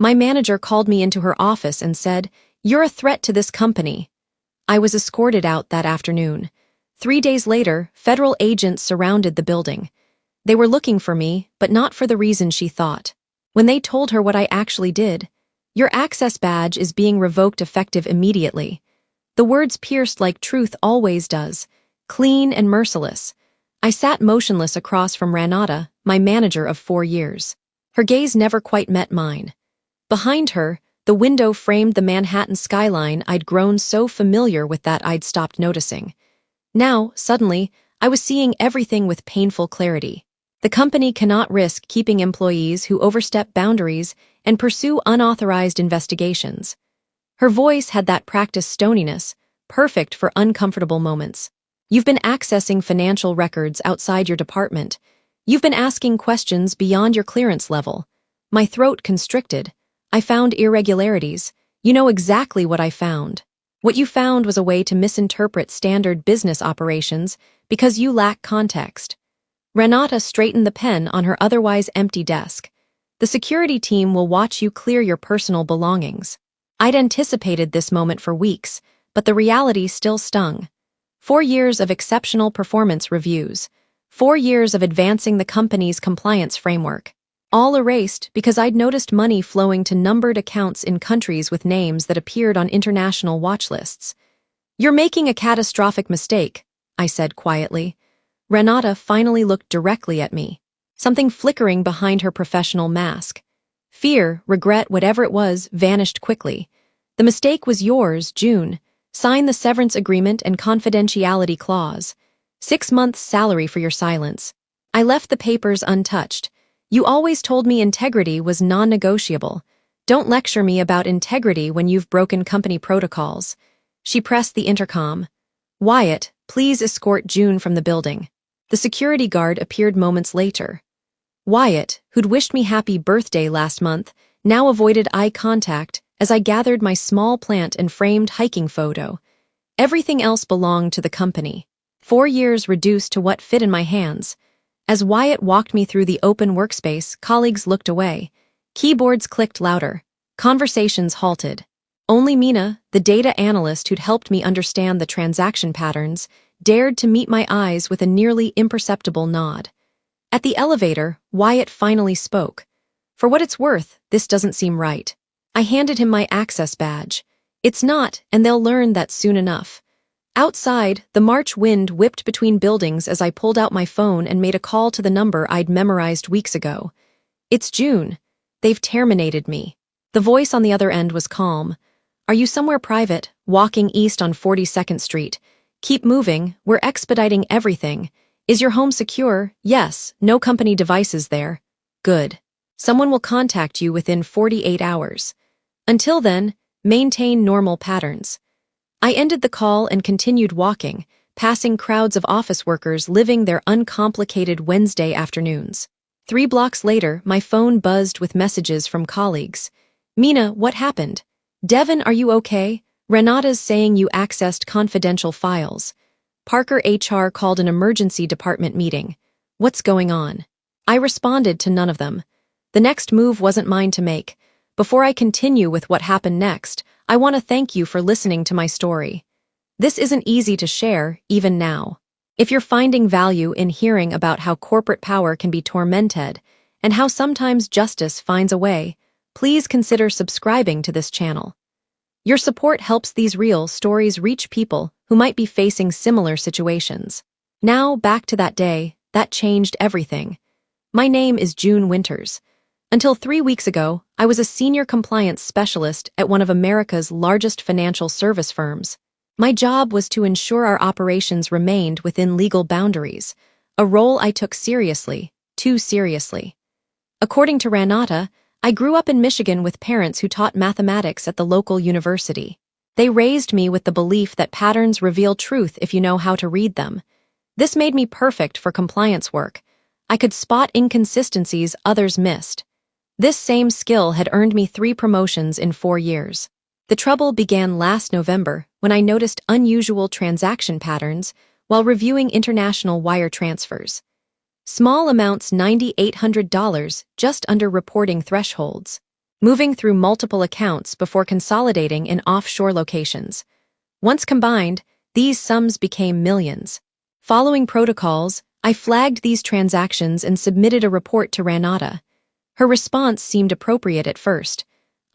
My manager called me into her office and said, "You're a threat to this company." I was escorted out that afternoon. 3 days later, federal agents surrounded the building. They were looking for me, but not for the reason she thought. When they told her what I actually did, "Your access badge is being revoked effective immediately," the words pierced like truth always does, clean and merciless. I sat motionless across from Renata, my manager of 4 years. Her gaze never quite met mine. Behind her, the window framed the Manhattan skyline I'd grown so familiar with that I'd stopped noticing. Now, suddenly, I was seeing everything with painful clarity. The company cannot risk keeping employees who overstep boundaries and pursue unauthorized investigations. Her voice had that practiced stoniness, perfect for uncomfortable moments. "You've been accessing financial records outside your department. You've been asking questions beyond your clearance level." My throat constricted. "I found irregularities. You know exactly what I found. What you found was a way to misinterpret standard business operations because you lack context." Renata straightened the pen on her otherwise empty desk. "The security team will watch you clear your personal belongings." I'd anticipated this moment for weeks, but the reality still stung. 4 years of exceptional performance reviews. 4 years of advancing the company's compliance framework. All erased because I'd noticed money flowing to numbered accounts in countries with names that appeared on international watch lists. "You're making a catastrophic mistake," I said quietly. Renata finally looked directly at me, something flickering behind her professional mask. Fear, regret, whatever it was, vanished quickly. "The mistake was yours, June. Sign the severance agreement and confidentiality clause. 6 months' salary for your silence." I left the papers untouched. "You always told me integrity was non-negotiable. Don't lecture me about integrity when you've broken company protocols." She pressed the intercom. "Wyatt, please escort June from the building." The security guard appeared moments later. Wyatt, who'd wished me happy birthday last month, now avoided eye contact as I gathered my small plant and framed hiking photo. Everything else belonged to the company. 4 years reduced to what fit in my hands. As Wyatt walked me through the open workspace, colleagues looked away. Keyboards clicked louder. Conversations halted. Only Mina, the data analyst who'd helped me understand the transaction patterns, dared to meet my eyes with a nearly imperceptible nod. At the elevator, Wyatt finally spoke. "For what it's worth, this doesn't seem right." I handed him my access badge. "It's not, and they'll learn that soon enough." Outside, the March wind whipped between buildings as I pulled out my phone and made a call to the number I'd memorized weeks ago. "It's June. They've terminated me." The voice on the other end was calm. "Are you somewhere private, walking east on 42nd Street? Keep moving, we're expediting everything. Is your home secure? Yes, no company devices there. Good. Someone will contact you within 48 hours. Until then, maintain normal patterns." I ended the call and continued walking, passing crowds of office workers living their uncomplicated Wednesday afternoons. 3 blocks later, my phone buzzed with messages from colleagues. "Mina, what happened?" "Devin, are you okay? Renata's saying you accessed confidential files." "Parker HR called an emergency department meeting." "What's going on?" I responded to none of them. The next move wasn't mine to make. Before I continue with what happened next, I want to thank you for listening to my story. This isn't easy to share, even now. If you're finding value in hearing about how corporate power can be tormented and how sometimes justice finds a way, please consider subscribing to this channel. Your support helps these real stories reach people who might be facing similar situations. Now, back to that day, that changed everything. My name is June Winters. Until 3 weeks ago, I was a senior compliance specialist at one of America's largest financial service firms. My job was to ensure our operations remained within legal boundaries, a role I took seriously, too seriously. According to Renata, I grew up in Michigan with parents who taught mathematics at the local university. They raised me with the belief that patterns reveal truth if you know how to read them. This made me perfect for compliance work. I could spot inconsistencies others missed. This same skill had earned me 3 promotions in 4 years. The trouble began last November when I noticed unusual transaction patterns while reviewing international wire transfers. Small amounts $9,800, just under reporting thresholds. moving through multiple accounts before consolidating in offshore locations. Once combined, these sums became millions. Following protocols, I flagged these transactions and submitted a report to Ranata. Her response seemed appropriate at first.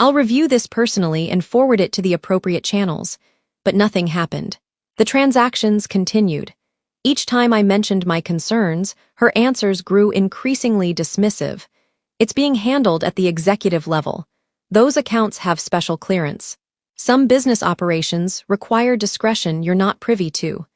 I'll review this personally and forward it to the appropriate channels. But nothing happened. The transactions continued. Each time I mentioned my concerns, her answers grew increasingly dismissive. It's being handled at the executive level. Those accounts have special clearance. Some business operations require discretion you're not privy to.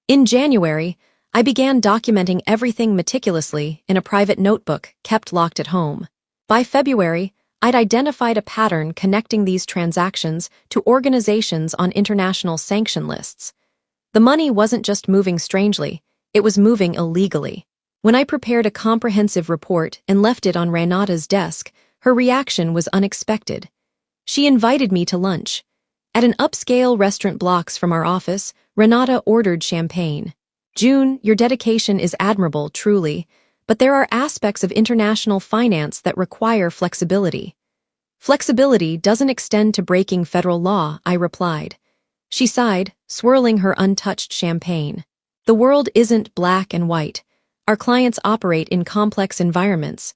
In January, I began documenting everything meticulously in a private notebook kept locked at home. By February, I'd identified a pattern connecting these transactions to organizations on international sanction lists. The money wasn't just moving strangely, it was moving illegally. When I prepared a comprehensive report and left it on Ranata's desk, her reaction was unexpected. She invited me to lunch. At an upscale restaurant blocks from our office, Ranata ordered champagne. "June, your dedication is admirable, truly, but there are aspects of international finance that require flexibility." "Flexibility doesn't extend to breaking federal law," I replied. She sighed, swirling her untouched champagne. "The world isn't black and white. Our clients operate in complex environments.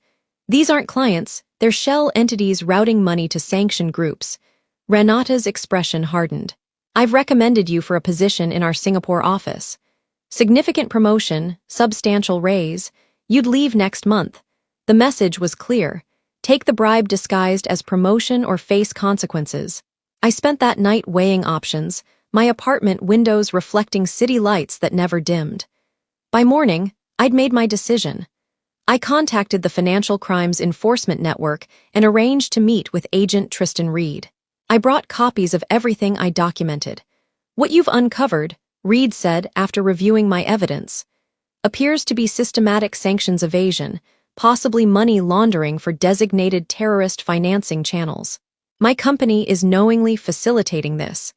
These aren't clients, they're shell entities routing money to sanctioned groups." Ranata's expression hardened. "I've recommended you for a position in our Singapore office. Significant promotion, substantial raise. You'd leave next month." The message was clear. Take the bribe disguised as promotion or face consequences. I spent that night weighing options, my apartment windows reflecting city lights that never dimmed. By morning, I'd made my decision. I contacted the Financial Crimes Enforcement Network and arranged to meet with Agent Tristan Reed. I brought copies of everything I documented. "What you've uncovered," Reed said after reviewing my evidence, "appears to be systematic sanctions evasion, possibly money laundering for designated terrorist financing channels. My company is knowingly facilitating this.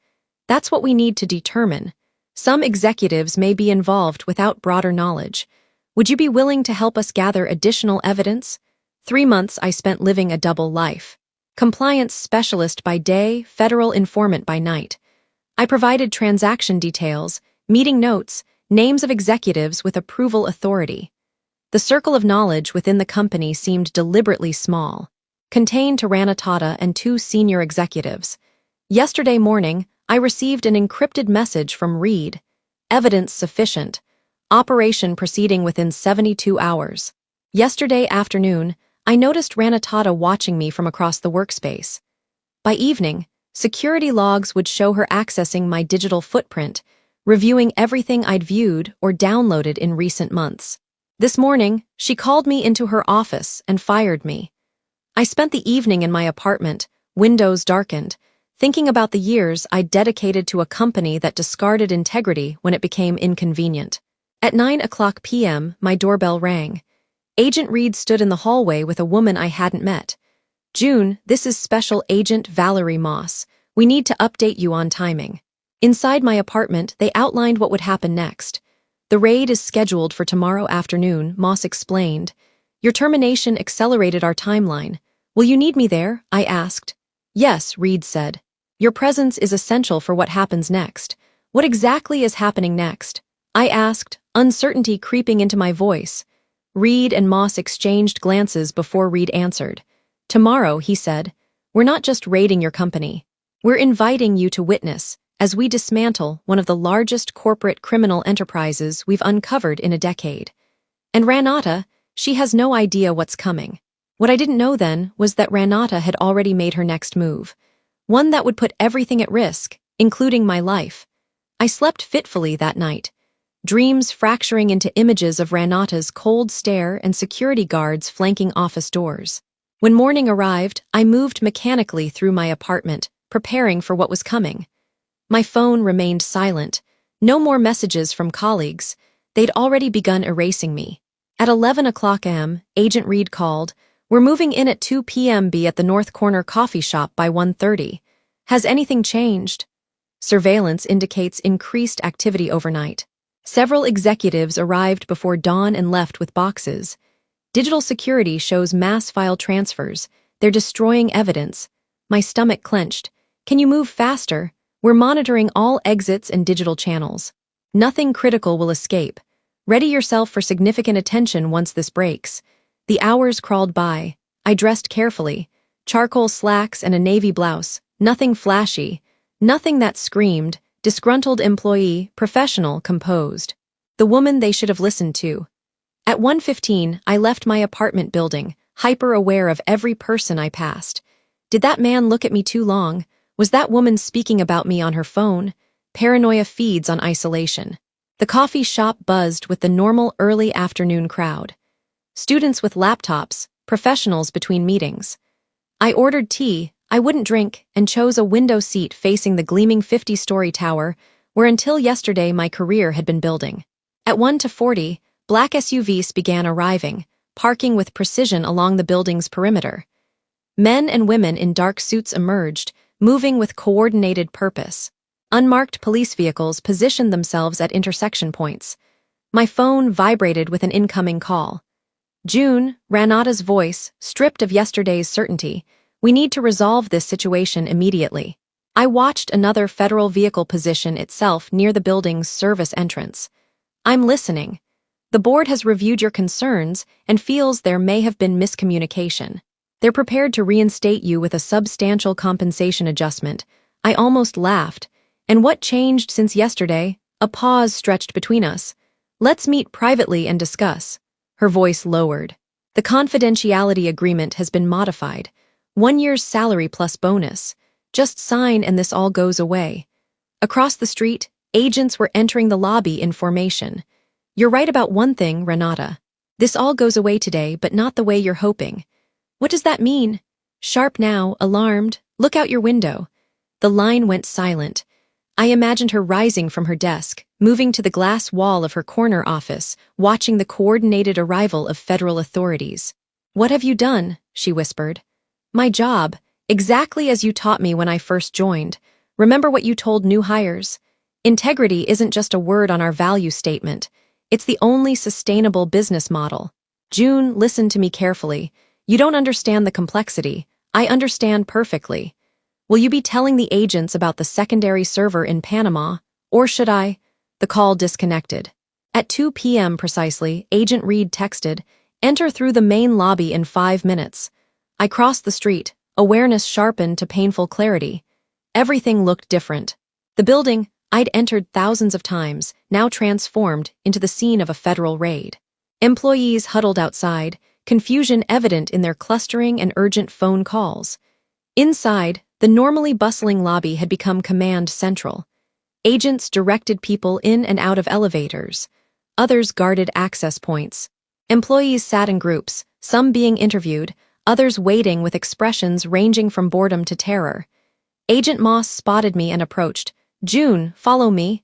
That's what we need to determine. Some executives may be involved without broader knowledge. Would you be willing to help us gather additional evidence?" 3 months I spent living a double life. Compliance specialist by day, federal informant by night. I provided transaction details, meeting notes, names of executives with approval authority. The circle of knowledge within the company seemed deliberately small, contained to Ranatata and 2 senior executives. Yesterday morning, I received an encrypted message from Reed. "Evidence sufficient. Operation proceeding within 72 hours. Yesterday afternoon, I noticed Ranatata watching me from across the workspace. By evening, security logs would show her accessing my digital footprint, reviewing everything I'd viewed or downloaded in recent months. This morning, she called me into her office and fired me. I spent the evening in my apartment, windows darkened, thinking about the years I'd dedicated to a company that discarded integrity when it became inconvenient. At 9:00 p.m., my doorbell rang. Agent Reed stood in the hallway with a woman I hadn't met. "June, this is Special Agent Valerie Moss. We need to update you on timing." Inside my apartment, they outlined what would happen next. "The raid is scheduled for tomorrow afternoon," Moss explained. "Your termination accelerated our timeline. Will you need me there?" I asked. "Yes," Reed said. "Your presence is essential for what happens next." "What exactly is happening next?" I asked, uncertainty creeping into my voice. Reed and Moss exchanged glances before Reed answered. "Tomorrow," he said, "we're not just raiding your company. We're inviting you to witness as we dismantle one of the largest corporate criminal enterprises we've uncovered in a decade." And Ranata, she has no idea what's coming. What I didn't know then was that Ranata had already made her next move. One that would put everything at risk, including my life. I slept fitfully that night. Dreams fracturing into images of Ranata's cold stare and security guards flanking office doors. When morning arrived, I moved mechanically through my apartment, preparing for what was coming. My phone remained silent. No more messages from colleagues. They'd already begun erasing me. At 11:00 a.m., Agent Reed called. "We're moving in at 2 p.m. Be at the North Corner coffee shop by 1:30. Has anything changed?" Surveillance indicates increased activity overnight. Several executives arrived before dawn and left with boxes. Digital security shows mass file transfers, They're destroying evidence. My stomach clenched. Can you move faster? We're monitoring all exits and digital channels. Nothing critical will escape. Ready yourself for significant attention once this breaks. The hours crawled by. I dressed carefully. Charcoal slacks and a navy blouse. Nothing flashy. Nothing that screamed, disgruntled employee, professional, composed. The woman they should have listened to. At 1:15, I left my apartment building, hyper-aware of every person I passed. Did that man look at me too long? Was that woman speaking about me on her phone? Paranoia feeds on isolation. The coffee shop buzzed with the normal early afternoon crowd. Students with laptops, professionals between meetings. I ordered tea, I wouldn't drink, and chose a window seat facing the gleaming 50-story tower, where until yesterday my career had been building. At 1:40, black SUVs began arriving, parking with precision along the building's perimeter. Men and women in dark suits emerged, moving with coordinated purpose. Unmarked police vehicles positioned themselves at intersection points. My phone vibrated with an incoming call. June, Ranada's voice, stripped of yesterday's certainty. We need to resolve this situation immediately. I watched another federal vehicle position itself near the building's service entrance. I'm listening. The board has reviewed your concerns and feels there may have been miscommunication. They're prepared to reinstate you with a substantial compensation adjustment. I almost laughed. And what changed since yesterday? A pause stretched between us. Let's meet privately and discuss. Her voice lowered. The confidentiality agreement has been modified. 1 year's salary plus bonus. Just sign and this all goes away. Across the street, agents were entering the lobby in formation. You're right about one thing, Renata. This all goes away today, but not the way you're hoping. What does that mean? Sharp now, alarmed, look out your window. The line went silent. I imagined her rising from her desk, moving to the glass wall of her corner office, watching the coordinated arrival of federal authorities. What have you done? She whispered. My job, exactly as you taught me when I first joined. Remember what you told new hires? Integrity isn't just a word on our value statement. It's the only sustainable business model. June, listen to me carefully. You don't understand the complexity. I understand perfectly. Will you be telling the agents about the secondary server in Panama, or should I? The call disconnected. At 2 p.m. precisely, Agent Reed texted, enter through the main lobby in 5 minutes. I crossed the street, awareness sharpened to painful clarity. Everything looked different. The building I'd entered thousands of times, now transformed into the scene of a federal raid. Employees huddled outside, confusion evident in their clustering and urgent phone calls. Inside, the normally bustling lobby had become command central. Agents directed people in and out of elevators. Others guarded access points. Employees sat in groups, some being interviewed, others waiting with expressions ranging from boredom to terror. Agent Moss spotted me and approached. June, follow me.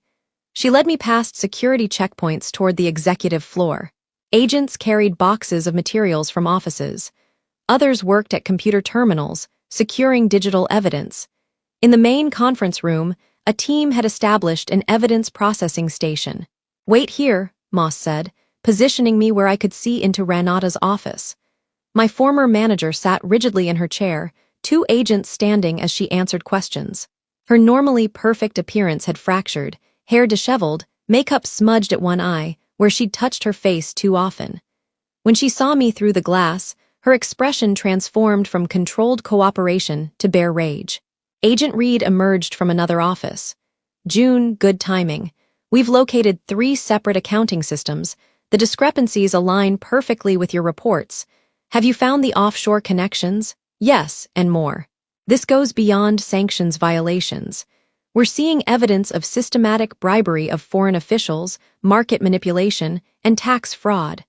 She led me past security checkpoints toward the executive floor. Agents carried boxes of materials from offices. Others worked at computer terminals, securing digital evidence. In the main conference room, a team had established an evidence processing station. Wait here, Moss said, positioning me where I could see into Ranada's office. My former manager sat rigidly in her chair, 2 agents standing as she answered questions. Her normally perfect appearance had fractured, hair disheveled, makeup smudged at one eye, where she'd touched her face too often. When she saw me through the glass, her expression transformed from controlled cooperation to bare rage. Agent Reed emerged from another office. June, good timing. We've located 3 separate accounting systems. The discrepancies align perfectly with your reports. Have you found the offshore connections? Yes, and more. This goes beyond sanctions violations. We're seeing evidence of systematic bribery of foreign officials, market manipulation, and tax fraud.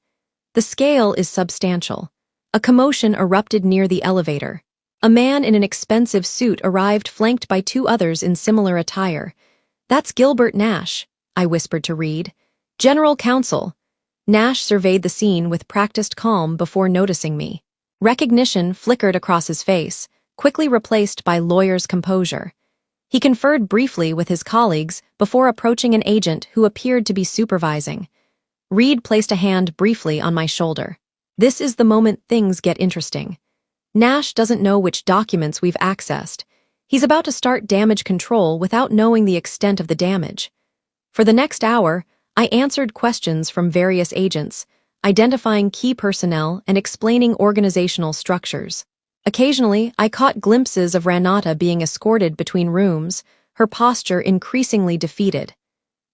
The scale is substantial. A commotion erupted near the elevator. A man in an expensive suit arrived flanked by 2 others in similar attire. That's Gilbert Nash, I whispered to Reed. General Counsel. Nash surveyed the scene with practiced calm before noticing me. Recognition flickered across his face, quickly replaced by lawyer's composure. He conferred briefly with his colleagues before approaching an agent who appeared to be supervising. Reed placed a hand briefly on my shoulder. This is the moment things get interesting. Nash doesn't know which documents we've accessed. He's about to start damage control without knowing the extent of the damage. For the next hour, I answered questions from various agents, identifying key personnel and explaining organizational structures. Occasionally, I caught glimpses of Renata being escorted between rooms, her posture increasingly defeated.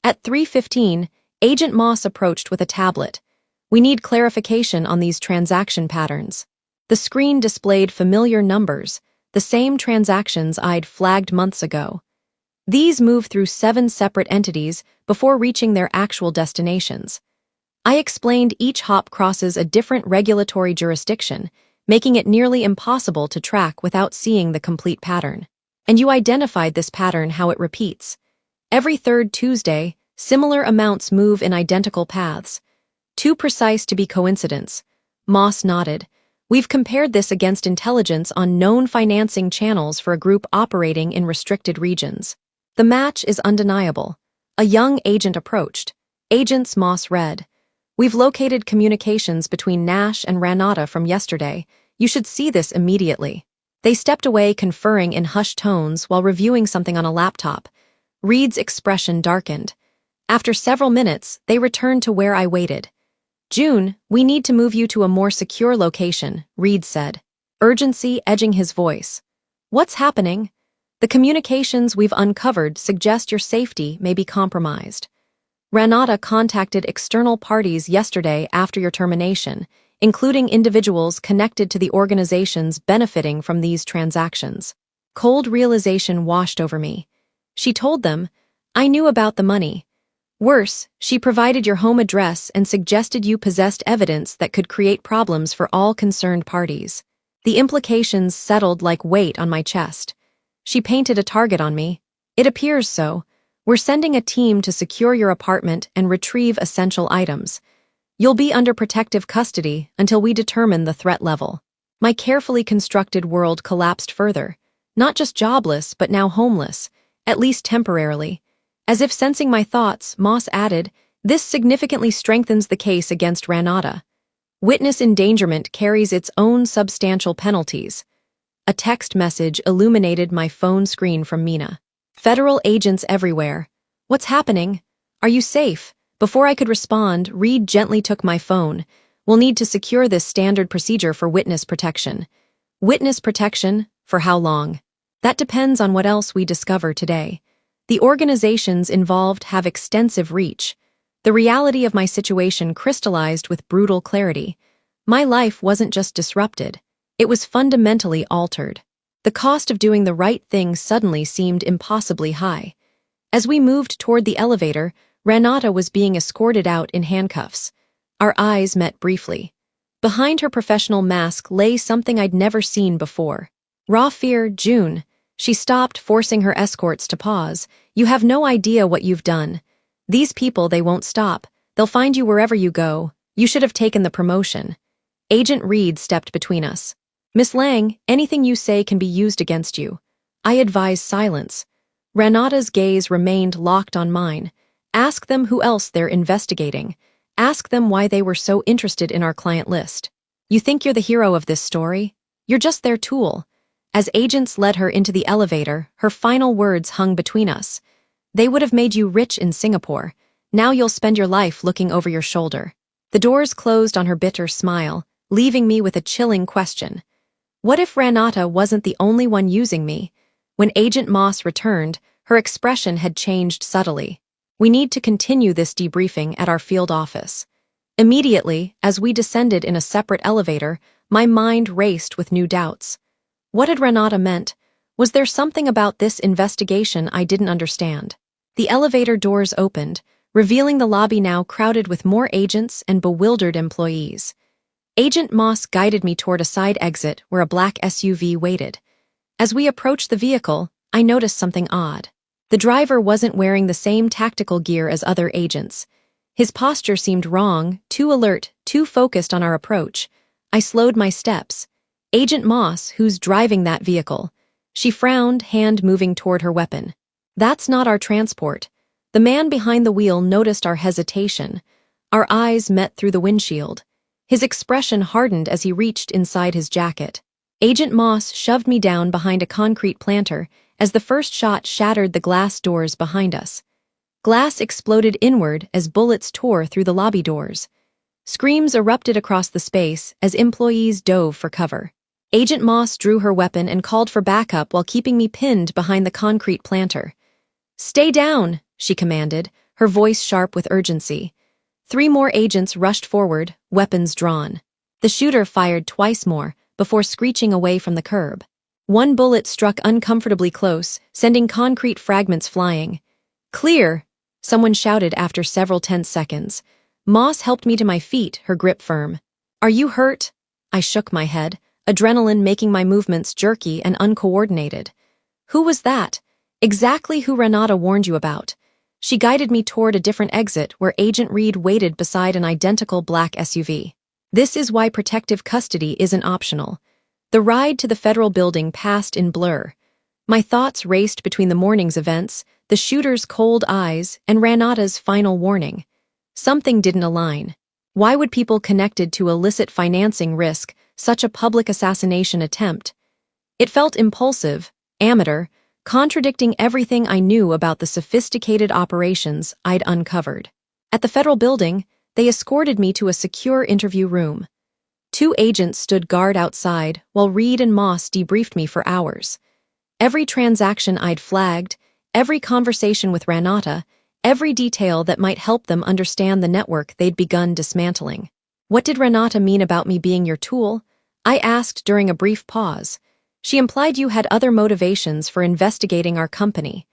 At 3:15, Agent Moss approached with a tablet. We need clarification on these transaction patterns. The screen displayed familiar numbers, the same transactions I'd flagged months ago. These move through 7 separate entities before reaching their actual destinations. I explained each hop crosses a different regulatory jurisdiction, making it nearly impossible to track without seeing the complete pattern. And you identified this pattern, how it repeats. Every third Tuesday, similar amounts move in identical paths. Too precise to be coincidence. Moss nodded. We've compared this against intelligence on known financing channels for a group operating in restricted regions. The match is undeniable. A young agent approached. Agents Moss read. We've located communications between Nash and Renata from yesterday. You should see this immediately. They stepped away, conferring in hushed tones while reviewing something on a laptop. Reed's expression darkened. After several minutes, they returned to where I waited. June, we need to move you to a more secure location, Reed said. Urgency edging his voice. What's happening? The communications we've uncovered suggest your safety may be compromised. Renata contacted external parties yesterday after your termination, including individuals connected to the organizations benefiting from these transactions. Cold realization washed over me. She told them, I knew about the money. Worse, she provided your home address and suggested you possessed evidence that could create problems for all concerned parties. The implications settled like weight on my chest. She painted a target on me. It appears so. We're sending a team to secure your apartment and retrieve essential items. You'll be under protective custody until we determine the threat level. My carefully constructed world collapsed further. Not just jobless, but now homeless, at least temporarily. As if sensing my thoughts, Moss added, this significantly strengthens the case against Renata. Witness endangerment carries its own substantial penalties. A text message illuminated my phone screen from Mina. Federal agents everywhere. What's happening? Are you safe? Before I could respond, Reed gently took my phone. We'll need to secure this standard procedure for witness protection. Witness protection? For how long? That depends on what else we discover today. The organizations involved have extensive reach. The reality of my situation crystallized with brutal clarity. My life wasn't just disrupted. It was fundamentally altered. The cost of doing the right thing suddenly seemed impossibly high. As we moved toward the elevator, Renata was being escorted out in handcuffs. Our eyes met briefly. Behind her professional mask lay something I'd never seen before. Raw fear. June. She stopped, forcing her escorts to pause. You have no idea what you've done. These people, they won't stop. They'll find you wherever you go. You should have taken the promotion. Agent Reed stepped between us. Miss Lang, anything you say can be used against you. I advised silence. Renata's gaze remained locked on mine. Ask them who else they're investigating. Ask them why they were so interested in our client list. You think you're the hero of this story? You're just their tool. As agents led her into the elevator, her final words hung between us. They would have made you rich in Singapore. Now you'll spend your life looking over your shoulder. The doors closed on her bitter smile, leaving me with a chilling question. What if Renata wasn't the only one using me? When Agent Moss returned, her expression had changed subtly. We need to continue this debriefing at our field office. Immediately, as we descended in a separate elevator, my mind raced with new doubts. What had Renata meant? Was there something about this investigation I didn't understand? The elevator doors opened, revealing the lobby now crowded with more agents and bewildered employees. Agent Moss guided me toward a side exit where a black SUV waited. As we approached the vehicle, I noticed something odd. The driver wasn't wearing the same tactical gear as other agents. His posture seemed wrong, too alert, too focused on our approach. I slowed my steps. Agent Moss, who's driving that vehicle. She frowned, hand moving toward her weapon. That's not our transport. The man behind the wheel noticed our hesitation. Our eyes met through the windshield. His expression hardened as he reached inside his jacket. Agent Moss shoved me down behind a concrete planter as the first shot shattered the glass doors behind us. Glass exploded inward as bullets tore through the lobby doors. Screams erupted across the space as employees dove for cover. Agent Moss drew her weapon and called for backup while keeping me pinned behind the concrete planter. "Stay down," she commanded, her voice sharp with urgency. 3 more agents rushed forward, weapons drawn. The shooter fired twice more, before screeching away from the curb. 1 bullet struck uncomfortably close, sending concrete fragments flying. "Clear!" someone shouted after several tense seconds. Moss helped me to my feet, her grip firm. "Are you hurt?" I shook my head, adrenaline making my movements jerky and uncoordinated. "Who was that?" "Exactly who Renata warned you about." She guided me toward a different exit where Agent Reed waited beside an identical black SUV. This is why protective custody isn't optional. The ride to the federal building passed in blur. My thoughts raced between the morning's events, the shooter's cold eyes, and Renata's final warning. Something didn't align. Why would people connected to illicit financing risk such a public assassination attempt? It felt impulsive, amateur, contradicting everything I knew about the sophisticated operations I'd uncovered. At the federal building, they escorted me to a secure interview room. 2 agents stood guard outside while Reed and Moss debriefed me for hours. Every transaction I'd flagged, every conversation with Renata, every detail that might help them understand the network they'd begun dismantling. "What did Renata mean about me being your tool?" I asked during a brief pause. "She implied you had other motivations for investigating our company."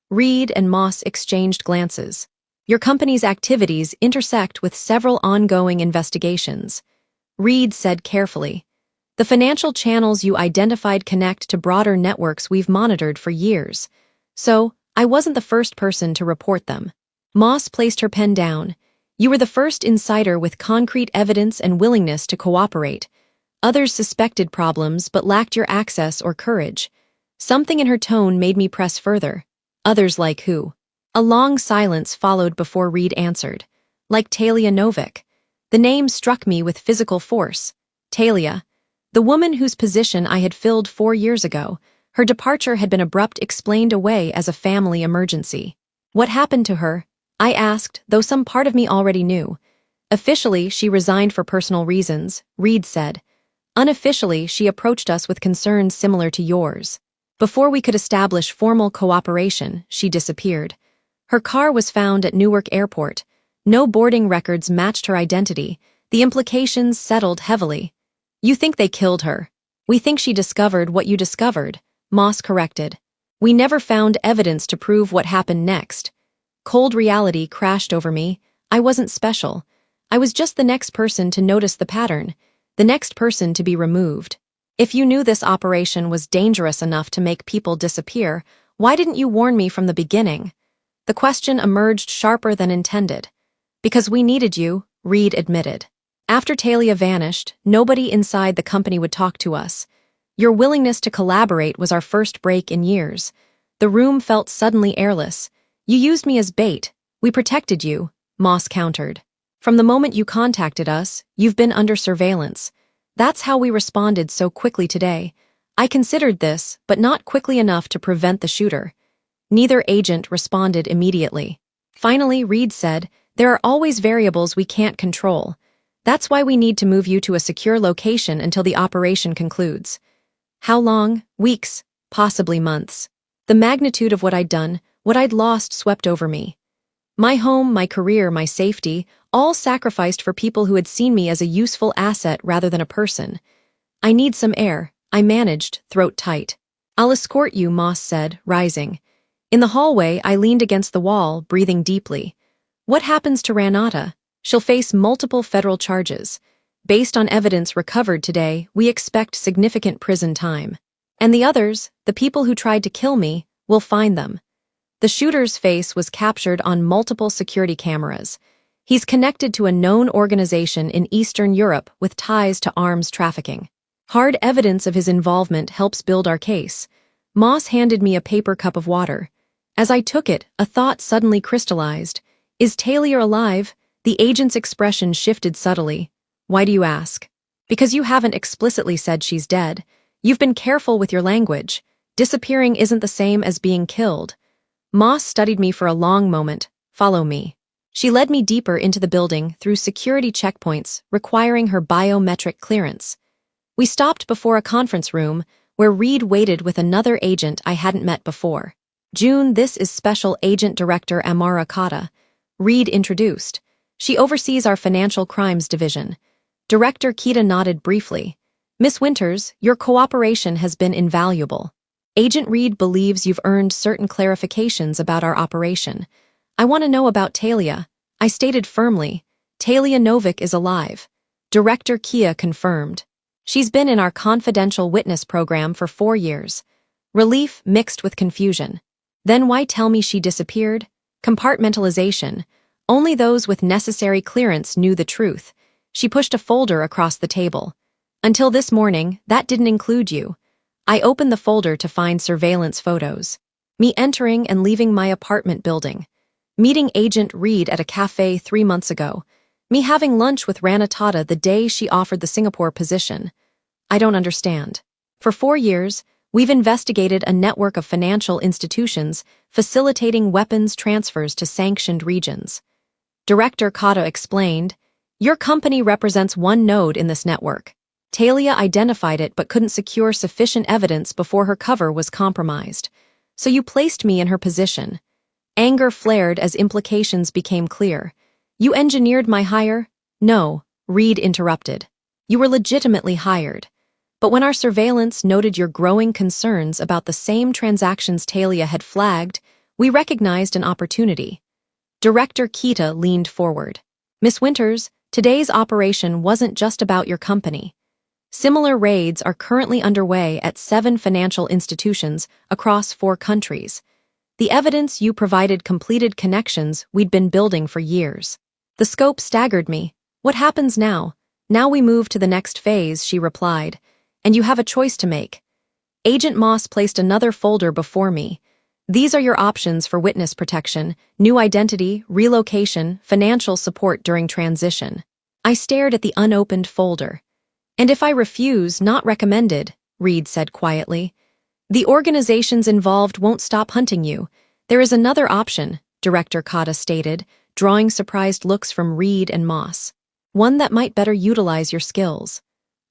Reed and Moss exchanged glances. "Your company's activities intersect with several ongoing investigations," Reed said carefully. "The financial channels you identified connect to broader networks we've monitored for years. So, I wasn't the first person to report them." Moss placed her pen down. "You were the first insider with concrete evidence and willingness to cooperate. Others suspected problems but lacked your access or courage." Something in her tone made me press further. "Others like who?" A long silence followed before Reed answered. "Like Talia Novik." The name struck me with physical force. Talia. The woman whose position I had filled 4 years ago. Her departure had been abrupt, explained away as a family emergency. "What happened to her?" I asked, though some part of me already knew. "Officially, she resigned for personal reasons," Reed said. "Unofficially, she approached us with concerns similar to yours. Before we could establish formal cooperation, she disappeared. Her car was found at Newark Airport. No boarding records matched her identity. The implications settled heavily." "You think they killed her?" "We think she discovered what you discovered," Moss corrected. "We never found evidence to prove what happened next." Cold reality crashed over me. I wasn't special. I was just the next person to notice the pattern, the next person to be removed. "If you knew this operation was dangerous enough to make people disappear, why didn't you warn me from the beginning?" The question emerged sharper than intended. "Because we needed you," Reed admitted. "After Talia vanished, nobody inside the company would talk to us. Your willingness to collaborate was our first break in years. The room felt suddenly airless. You used me as bait. We protected you," Moss countered. "From the moment you contacted us, you've been under surveillance. That's how we responded so quickly today. I considered this, but not quickly enough to prevent the shooter." Neither agent responded immediately. Finally, Reed said, "There are always variables we can't control. That's why we need to move you to a secure location until the operation concludes." How long? Weeks, possibly months. The magnitude of what I'd done, what I'd lost, swept over me. My home, my career, my safety, all sacrificed for people who had seen me as a useful asset rather than a person. "I need some air," I managed, throat tight. "I'll escort you," Moss said, rising. In the hallway, I leaned against the wall, breathing deeply. "What happens to Renata?" "She'll face multiple federal charges. Based on evidence recovered today, we expect significant prison time. And the others, the people who tried to kill me, we'll find them." The shooter's face was captured on multiple security cameras. He's connected to a known organization in Eastern Europe with ties to arms trafficking. Hard evidence of his involvement helps build our case. Moss handed me a paper cup of water. As I took it, a thought suddenly crystallized. "Is Talia alive?" The agent's expression shifted subtly. "Why do you ask?" "Because you haven't explicitly said she's dead. You've been careful with your language. Disappearing isn't the same as being killed. Moss studied me for a long moment. Follow me. She led me deeper into the building through security checkpoints requiring her biometric clearance. We stopped before a conference room where Reed waited with another agent I hadn't met before. June, this is Special Agent Director Amara Kata. Reed introduced. She oversees our Financial Crimes Division. Director Kita nodded briefly. Miss Winters, your cooperation has been invaluable. Agent Reed believes you've earned certain clarifications about our operation. I want to know about Talia. I stated firmly. Talia Novik is alive. Director Kia confirmed. She's been in our confidential witness program for 4 years. Relief mixed with confusion. Then why tell me she disappeared? Compartmentalization. Only those with necessary clearance knew the truth. She pushed a folder across the table. Until this morning, that didn't include you. I opened the folder to find surveillance photos. Me entering and leaving my apartment building. Meeting Agent Reed at a cafe 3 months ago. Me having lunch with Rana Tata the day she offered the Singapore position. I don't understand. For 4 years, we've investigated a network of financial institutions facilitating weapons transfers to sanctioned regions. Director Kato explained, your company represents one node in this network. Talia identified it but couldn't secure sufficient evidence before her cover was compromised. So you placed me in her position. Anger flared as implications became clear. You engineered my hire? No, Reed interrupted. You were legitimately hired. But when our surveillance noted your growing concerns about the same transactions Talia had flagged, we recognized an opportunity. Director Kita leaned forward. Miss Winters, today's operation wasn't just about your company. Similar raids are currently underway at 7 financial institutions across 4 countries. The evidence you provided completed connections we'd been building for years. The scope staggered me. What happens now? Now we move to the next phase, she replied. And you have a choice to make. Agent Moss placed another folder before me. These are your options for witness protection, new identity, relocation, financial support during transition. I stared at the unopened folder. And if I refuse, not recommended, Reed said quietly. The organizations involved won't stop hunting you. There is another option, Director Kata stated, drawing surprised looks from Reed and Moss. One that might better utilize your skills.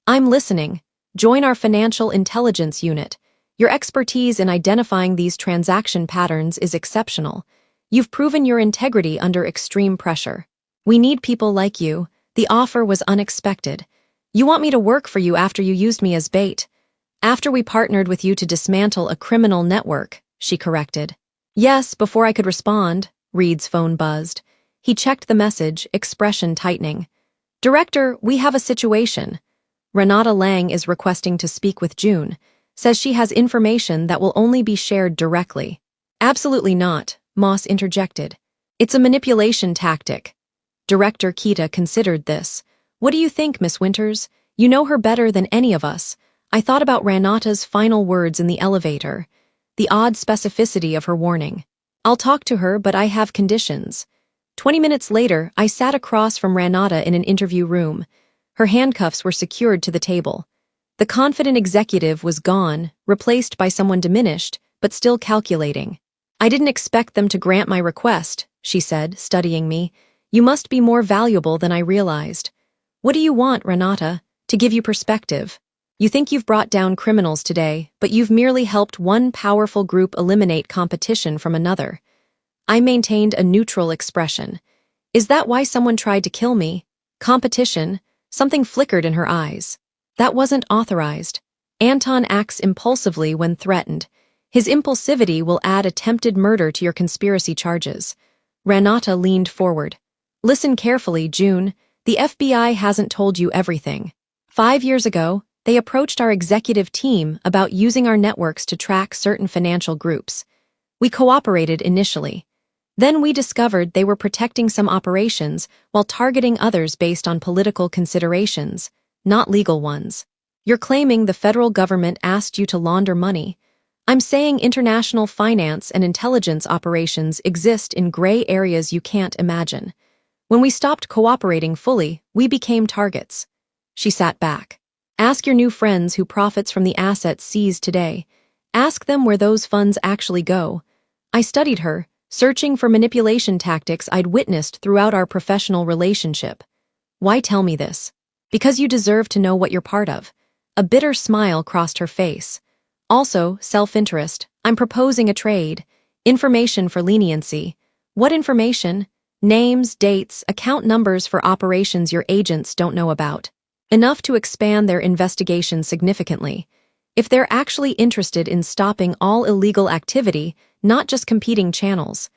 I'm listening. Join our financial intelligence unit. Your expertise in identifying these transaction patterns is exceptional. You've proven your integrity under extreme pressure. We need people like you. The offer was unexpected. You want me to work for you after you used me as bait. After we partnered with you to dismantle a criminal network, she corrected. Yes, before I could respond, Reed's phone buzzed. He checked the message, expression tightening. Director, we have a situation. Renata Lang is requesting to speak with June, says she has information that will only be shared directly. Absolutely not, Moss interjected. It's a manipulation tactic. Director Kita considered this. What do you think, Miss Winters? You know her better than any of us. I thought about Ranata's final words in the elevator. The odd specificity of her warning. I'll talk to her, but I have conditions. 20 minutes later, I sat across from Ranata in an interview room. Her handcuffs were secured to the table. The confident executive was gone, replaced by someone diminished, but still calculating. I didn't expect them to grant my request, she said, studying me. You must be more valuable than I realized. What do you want, Renata? To give you perspective. You think you've brought down criminals today, but you've merely helped one powerful group eliminate competition from another. I maintained a neutral expression. Is that why someone tried to kill me? Competition? Something flickered in her eyes. That wasn't authorized. Anton acts impulsively when threatened. His impulsivity will add attempted murder to your conspiracy charges. Renata leaned forward. Listen carefully, June. The FBI hasn't told you everything. 5 years ago, they approached our executive team about using our networks to track certain financial groups. We cooperated initially. Then we discovered they were protecting some operations while targeting others based on political considerations, not legal ones. You're claiming the federal government asked you to launder money. I'm saying international finance and intelligence operations exist in gray areas you can't imagine. When we stopped cooperating fully, we became targets. She sat back. Ask your new friends who profits from the assets seized today. Ask them where those funds actually go. I studied her, searching for manipulation tactics I'd witnessed throughout our professional relationship. Why tell me this? Because you deserve to know what you're part of. A bitter smile crossed her face. Also, self-interest. I'm proposing a trade. Information for leniency. What information? Names, dates, account numbers for operations your agents don't know about. Enough to expand their investigation significantly. If they're actually interested in stopping all illegal activity, not just competing channels.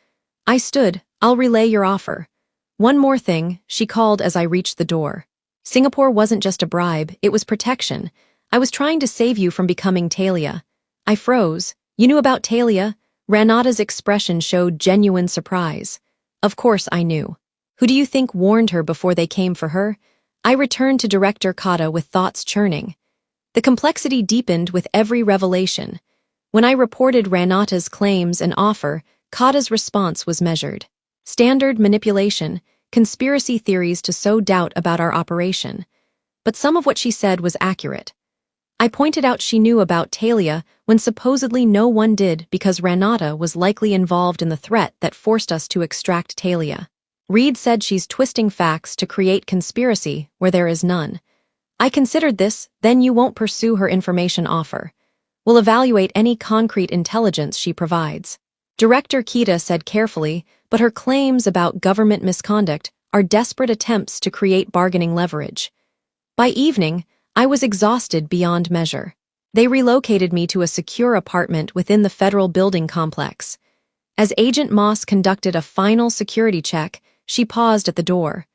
I stood. I'll relay your offer. One more thing, she called as I reached the door. Singapore wasn't just a bribe, it was protection. I was trying to save you from becoming Talia. I froze. You knew about Talia? Renata's expression showed genuine surprise. Of course I knew. Who do you think warned her before they came for her? I returned to Director Kata with thoughts churning. The complexity deepened with every revelation. When I reported Renata's claims and offer, Kata's response was measured. Standard manipulation, conspiracy theories to sow doubt about our operation. But some of what she said was accurate. I pointed out she knew about Talia when supposedly no one did because Renata was likely involved in the threat that forced us to extract Talia. Reed said she's twisting facts to create conspiracy where there is none. I considered this, then you won't pursue her information offer. We'll evaluate any concrete intelligence she provides. Director Kita said carefully, but her claims about government misconduct are desperate attempts to create bargaining leverage. By evening, I was exhausted beyond measure. They relocated me to a secure apartment within the federal building complex. As Agent Moss conducted a final security check, she paused at the door.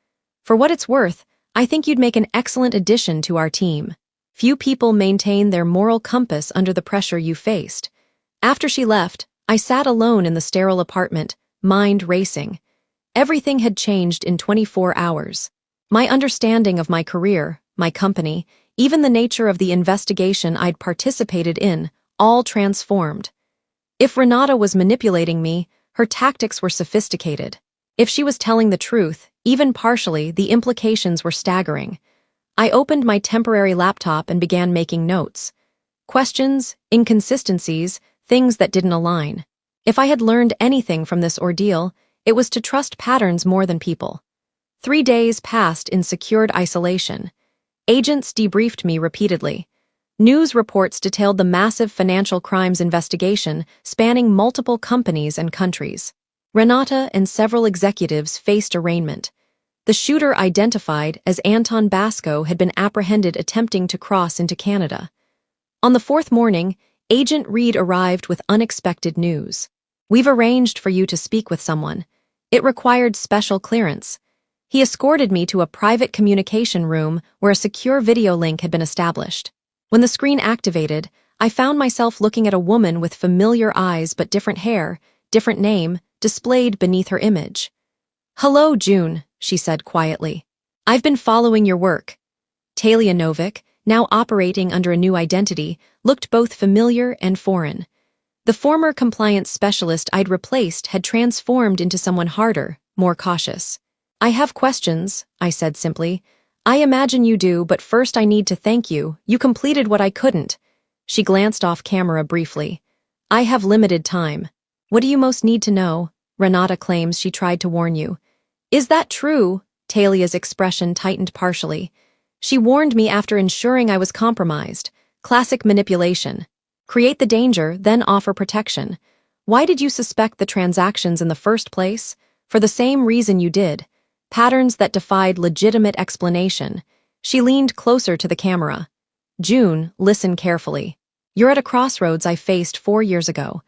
For what it's worth, I think you'd make an excellent addition to our team. Few people maintain their moral compass under the pressure you faced. After she left, I sat alone in the sterile apartment, mind racing. Everything had changed in 24 hours. My understanding of my career, my company, even the nature of the investigation I'd participated in, all transformed. If Renata was manipulating me, her tactics were sophisticated. If she was telling the truth, even partially, the implications were staggering. I opened my temporary laptop and began making notes. Questions, inconsistencies, things that didn't align. If I had learned anything from this ordeal, it was to trust patterns more than people. 3 days passed in secured isolation. Agents debriefed me repeatedly. News reports detailed the massive financial crimes investigation spanning multiple companies and countries. Renata and several executives faced arraignment. The shooter, identified as Anton Basco, had been apprehended attempting to cross into Canada. On the 4th morning, Agent Reed arrived with unexpected news. We've arranged for you to speak with someone. It required special clearance. He escorted me to a private communication room where a secure video link had been established. When the screen activated, I found myself looking at a woman with familiar eyes but different hair, different name, displayed beneath her image. "Hello, June," she said quietly. "I've been following your work." Talia Novick, now operating under a new identity, looked both familiar and foreign. The former compliance specialist I'd replaced had transformed into someone harder, more cautious. "I have questions," I said simply. "I imagine you do, but first I need to thank you. You completed what I couldn't." She glanced off camera briefly. "I have limited time." "What do you most need to know?" Renata claims she tried to warn you. "Is that true?" Talia's expression tightened partially. "She warned me after ensuring I was compromised. Classic manipulation. Create the danger, then offer protection. Why did you suspect the transactions in the first place? For the same reason you did. Patterns that defied legitimate explanation." She leaned closer to the camera. "June, listen carefully. You're at a crossroads I faced 4 years ago.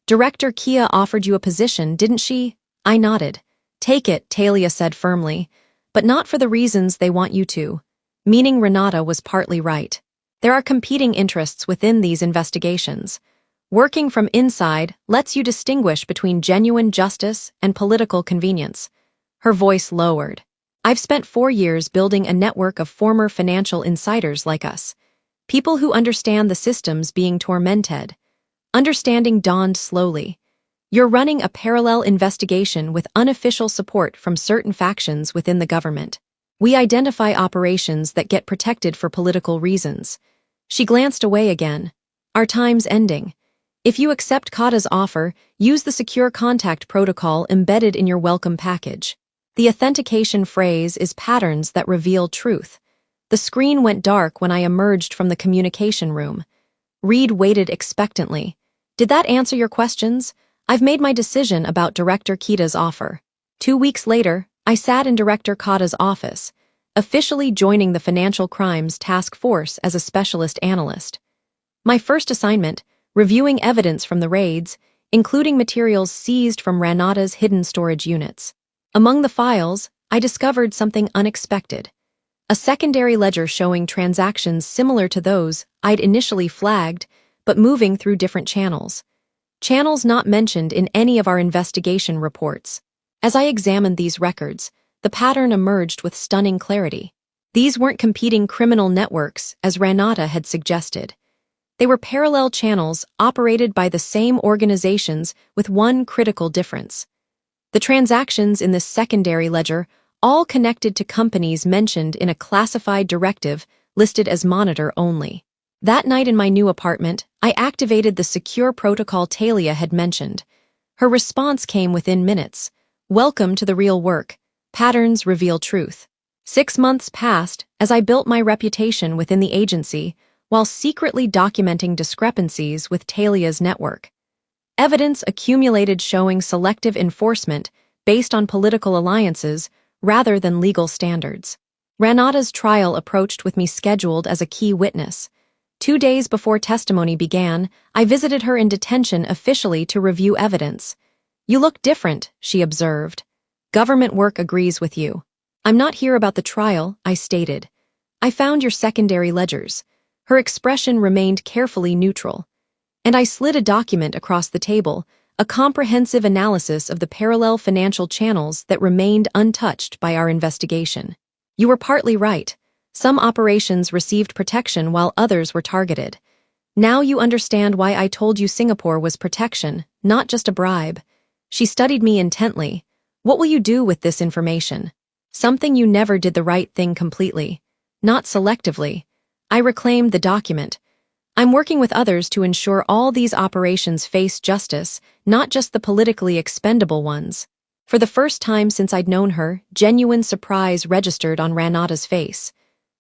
Director Kia offered you a position, didn't she?" I nodded. "Take it," Talia said firmly, "but not for the reasons they want you to." Meaning Renata was partly right. There are competing interests within these investigations. Working from inside lets you distinguish between genuine justice and political convenience. Her voice lowered. "I've spent 4 years building a network of former financial insiders like us. People who understand the systems being tormented. Understanding dawned slowly. You're running a parallel investigation with unofficial support from certain factions within the government. We identify operations that get protected for political reasons. She glanced away again. Our time's ending. If you accept Kata's offer, use the secure contact protocol embedded in your welcome package. The authentication phrase is patterns that reveal truth. The screen went dark when I emerged from the communication room. Reed waited expectantly. Did that answer your questions? I've made my decision about Director Kita's offer. 2 weeks later, I sat in Director Kata's office, officially joining the Financial Crimes Task Force as a specialist analyst. My first assignment, reviewing evidence from the raids, including materials seized from Ranada's hidden storage units. Among the files, I discovered something unexpected. A secondary ledger showing transactions similar to those I'd initially flagged, but moving through different channels. Channels not mentioned in any of our investigation reports. As I examined these records, the pattern emerged with stunning clarity. These weren't competing criminal networks, as Ranada had suggested. They were parallel channels operated by the same organizations with one critical difference. The transactions in this secondary ledger all connected to companies mentioned in a classified directive listed as monitor only. That night in my new apartment, I activated the secure protocol Talia had mentioned. Her response came within minutes. Welcome to the real work. Patterns reveal truth. 6 months passed as I built my reputation within the agency while secretly documenting discrepancies with Talia's network. Evidence accumulated showing selective enforcement based on political alliances rather than legal standards. Ranada's trial approached with me scheduled as a key witness. 2 days before testimony began, I visited her in detention officially to review evidence. You look different, she observed. Government work agrees with you. I'm not here about the trial, I stated. I found your secondary ledgers. Her expression remained carefully neutral. And I slid a document across the table, a comprehensive analysis of the parallel financial channels that remained untouched by our investigation. You were partly right. Some operations received protection while others were targeted. Now you understand why I told you Singapore was protection, not just a bribe. She studied me intently. What will you do with this information? Something you never did the right thing completely. Not selectively. I reclaimed the document. I'm working with others to ensure all these operations face justice, not just the politically expendable ones. For the first time since I'd known her, genuine surprise registered on Ranada's face.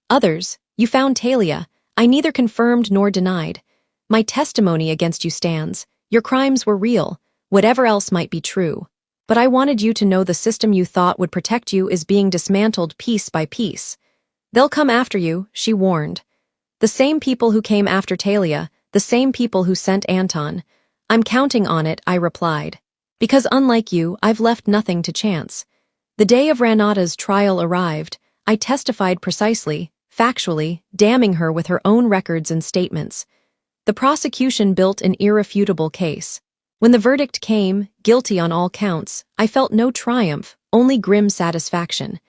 Others, you found Talia. I neither confirmed nor denied. My testimony against you stands. Your crimes were real, whatever else might be true. But I wanted you to know the system you thought would protect you is being dismantled piece by piece. They'll come after you, she warned. The same people who came after Talia, the same people who sent Anton. I'm counting on it, I replied. Because unlike you, I've left nothing to chance. The day of Ranada's trial arrived. I testified precisely, factually, damning her with her own records and statements. The prosecution built an irrefutable case. When the verdict came, guilty on all counts, I felt no triumph, only grim satisfaction.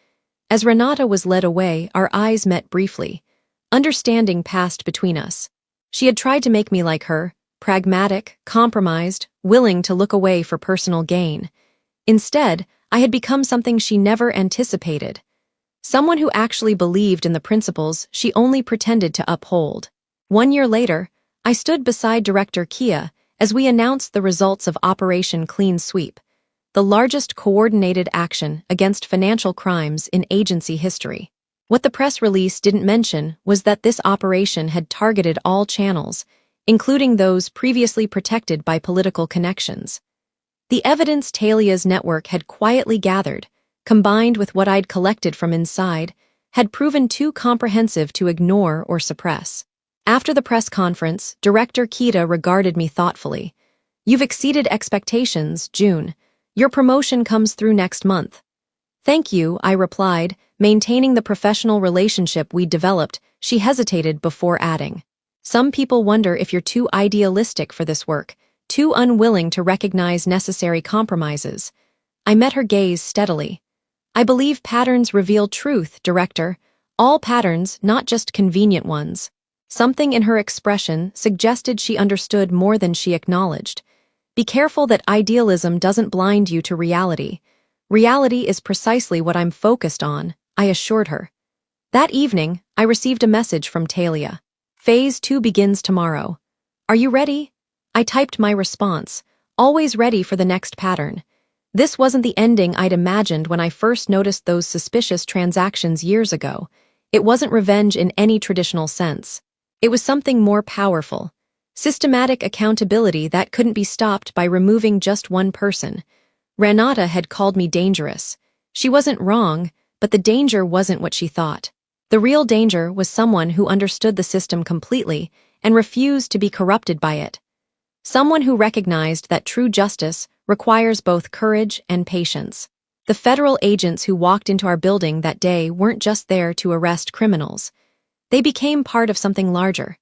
As Renata was led away, our eyes met briefly. Understanding passed between us. She had tried to make me like her, pragmatic, compromised, willing to look away for personal gain. Instead, I had become something she never anticipated. Someone who actually believed in the principles she only pretended to uphold. 1 year later, I stood beside Director Kia as we announced the results of Operation Clean Sweep, the largest coordinated action against financial crimes in agency history. What the press release didn't mention was that this operation had targeted all channels, including those previously protected by political connections. The evidence Talia's network had quietly gathered, combined with what I'd collected from inside, had proven too comprehensive to ignore or suppress. After the press conference, Director Kita regarded me thoughtfully. You've exceeded expectations, June. Your promotion comes through next month. Thank you, I replied, maintaining the professional relationship we developed. She hesitated before adding. Some people wonder if you're too idealistic for this work, too unwilling to recognize necessary compromises. I met her gaze steadily. I believe patterns reveal truth, Director. All patterns, not just convenient ones. Something in her expression suggested she understood more than she acknowledged. Be careful that idealism doesn't blind you to reality. Reality is precisely what I'm focused on, I assured her. That evening, I received a message from Talia. Phase 2 begins tomorrow. Are you ready? I typed my response, always ready for the next pattern. This wasn't the ending I'd imagined when I first noticed those suspicious transactions years ago. It wasn't revenge in any traditional sense. It was something more powerful. Systematic accountability that couldn't be stopped by removing just one person. Renata had called me dangerous. She wasn't wrong, but the danger wasn't what she thought. The real danger was someone who understood the system completely and refused to be corrupted by it. Someone who recognized that true justice requires both courage and patience. The federal agents who walked into our building that day weren't just there to arrest criminals. They became part of something larger.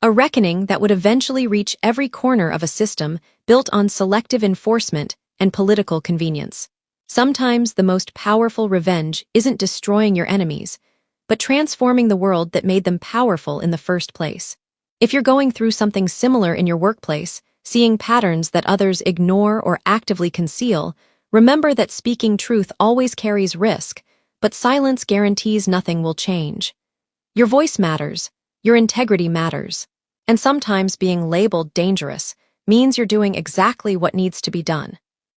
A reckoning that would eventually reach every corner of a system built on selective enforcement and political convenience. Sometimes the most powerful revenge isn't destroying your enemies, but transforming the world that made them powerful in the first place. If you're going through something similar in your workplace, seeing patterns that others ignore or actively conceal, remember that speaking truth always carries risk, but silence guarantees nothing will change. Your voice matters, your integrity matters, and sometimes being labeled dangerous means you're doing exactly what needs to be done.